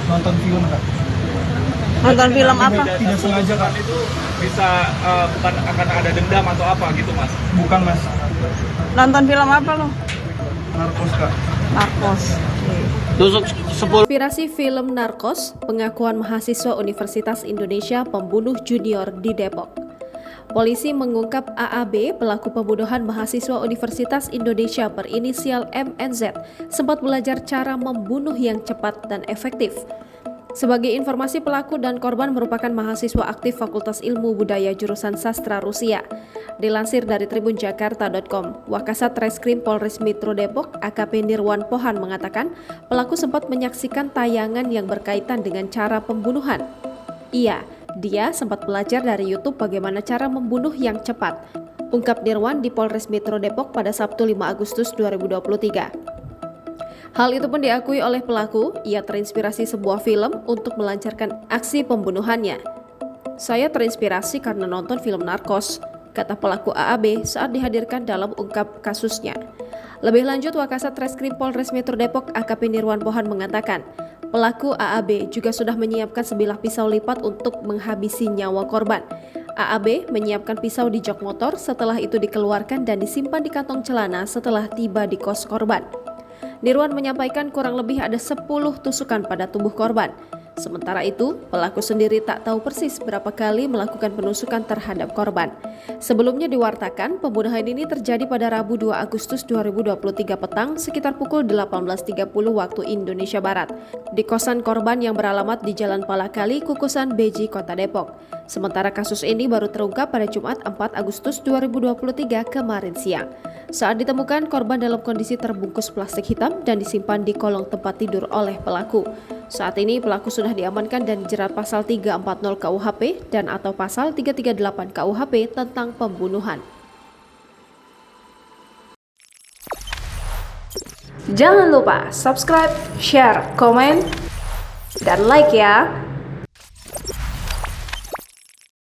Nonton film Kak. Nonton film apa? Tidak sengaja Kak. Itu bisa bukan akan ada dendam atau apa gitu Mas? Bukan Mas. Nonton film apa lo? Narkos Kak. Narkos. Tusuk 10. Inspirasi film Narkos, pengakuan mahasiswa Universitas Indonesia pembunuh junior di Depok. Polisi mengungkap AAB, pelaku pembunuhan mahasiswa Universitas Indonesia berinisial MNZ, sempat belajar cara membunuh yang cepat dan efektif. Sebagai informasi, pelaku dan korban merupakan mahasiswa aktif Fakultas Ilmu Budaya jurusan Sastra Rusia. Dilansir dari tribunjakarta.com, Wakasat Reskrim Polres Metro Depok, AKP Nirwan Pohan mengatakan, pelaku sempat menyaksikan tayangan yang berkaitan dengan cara pembunuhan. Dia sempat belajar dari YouTube bagaimana cara membunuh yang cepat, ungkap Nirwan di Polres Metro Depok pada Sabtu 5 Agustus 2023. Hal itu pun diakui oleh pelaku, ia terinspirasi sebuah film untuk melancarkan aksi pembunuhannya. Saya terinspirasi karena nonton film Narkos, kata pelaku AAB saat dihadirkan dalam ungkap kasusnya. Lebih lanjut, Wakasat Reskrim Polres Metro Depok AKP Nirwan Pohan mengatakan, pelaku AAB juga sudah menyiapkan sebilah pisau lipat untuk menghabisi nyawa korban. AAB menyiapkan pisau di jok motor, setelah itu dikeluarkan dan disimpan di kantong celana setelah tiba di kos korban. Nirwan menyampaikan kurang lebih ada 10 tusukan pada tubuh korban. Sementara itu, pelaku sendiri tak tahu persis berapa kali melakukan penusukan terhadap korban. Sebelumnya diwartakan, pembunuhan ini terjadi pada Rabu 2 Agustus 2023 petang sekitar pukul 18.30 waktu Indonesia Barat, di kosan korban yang beralamat di Jalan Palakali, Kukusan, Beji, Kota Depok. Sementara kasus ini baru terungkap pada Jumat 4 Agustus 2023 kemarin siang. Saat ditemukan, korban dalam kondisi terbungkus plastik hitam dan disimpan di kolong tempat tidur oleh pelaku. Saat ini pelaku sudah diamankan dan dijerat pasal 340 KUHP dan atau pasal 338 KUHP tentang pembunuhan. Jangan lupa subscribe, share, komen, dan like ya!